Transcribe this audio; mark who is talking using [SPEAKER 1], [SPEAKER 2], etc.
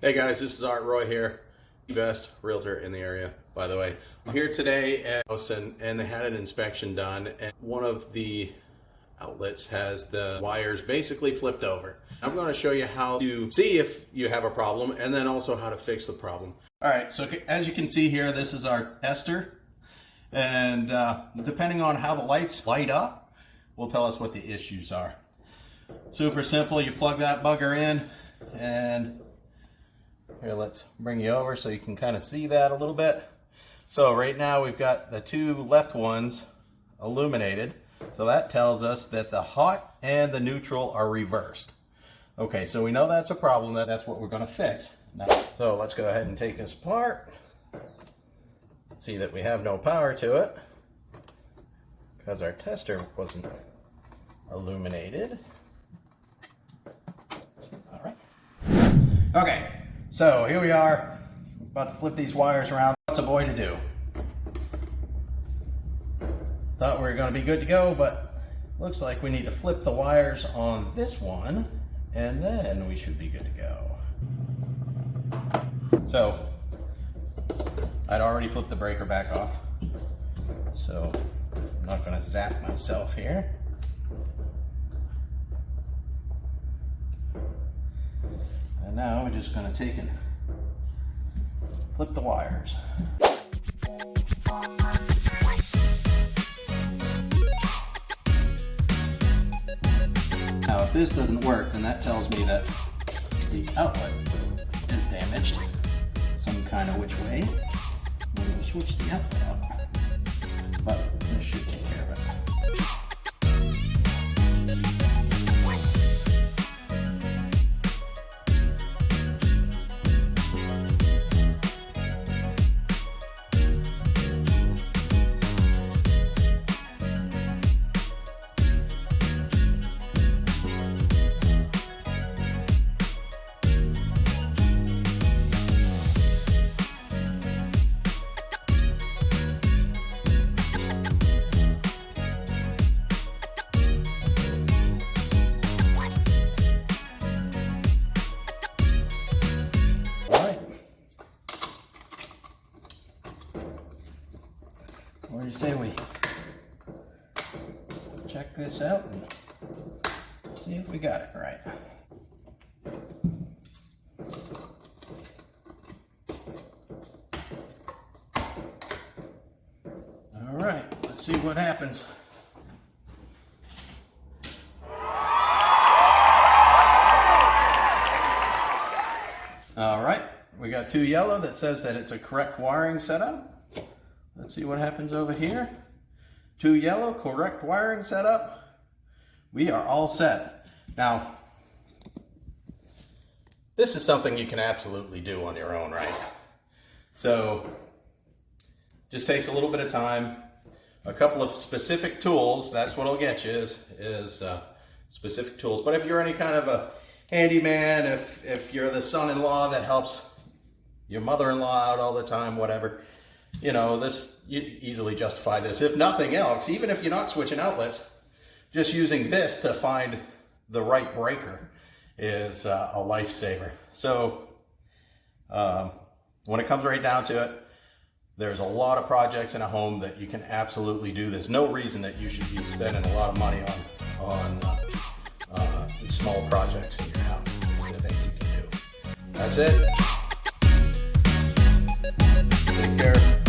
[SPEAKER 1] Hey guys, this is Art Roy here, the best realtor in the area, by the way. I'm here today at house and they had an inspection done, and one of the outlets has the wires basically flipped over. I'm going to show you how to see if you have a problem and then also how to fix the problem. Alright, so as you can see here, this is our tester, and depending on how the lights light up will tell us what the issues are. Super simple. You plug that bugger in, and here, let's bring you over so you can kind of see that a little bit. So right now we've got the two left ones illuminated. So that tells us that the hot and the neutral are reversed. Okay, so we know that's a problem. That's what we're going to fix. Now, so let's go ahead and take this apart. See that we have no power to it because our tester wasn't illuminated. All right. Okay. So here we are, about to flip these wires around. What's a boy to do? Thought we were going to be good to go, but looks like we need to flip the wires on this one, and then we should be good to go. So I'd already flipped the breaker back off, so I'm not going to zap myself here. And now we're just going to take and flip the wires. Now if this doesn't work, then that tells me that the outlet is damaged some kind of which way. We'll switch the outlet out, but this should take care of it. What do you say we check this out and see if we got it right? All right, let's see what happens. All right, we got two yellow that says that it's a correct wiring setup. Let's see what happens over here. Two yellow, correct wiring setup. We are all set. Now, this is something you can absolutely do on your own, right? So, just takes a little bit of time. A couple of specific tools, that's what'll get you is specific tools. But if you're any kind of a handyman, if you're the son-in-law that helps your mother-in-law out all the time, whatever, you know, you easily justify this. If nothing else, even if you're not switching outlets, just using this to find the right breaker is a lifesaver. So when it comes right down to it, there's a lot of projects in a home that you can absolutely do. There's no reason that you should be spending a lot of money on small projects in your house. It's a thing you can do. That's it. Take care.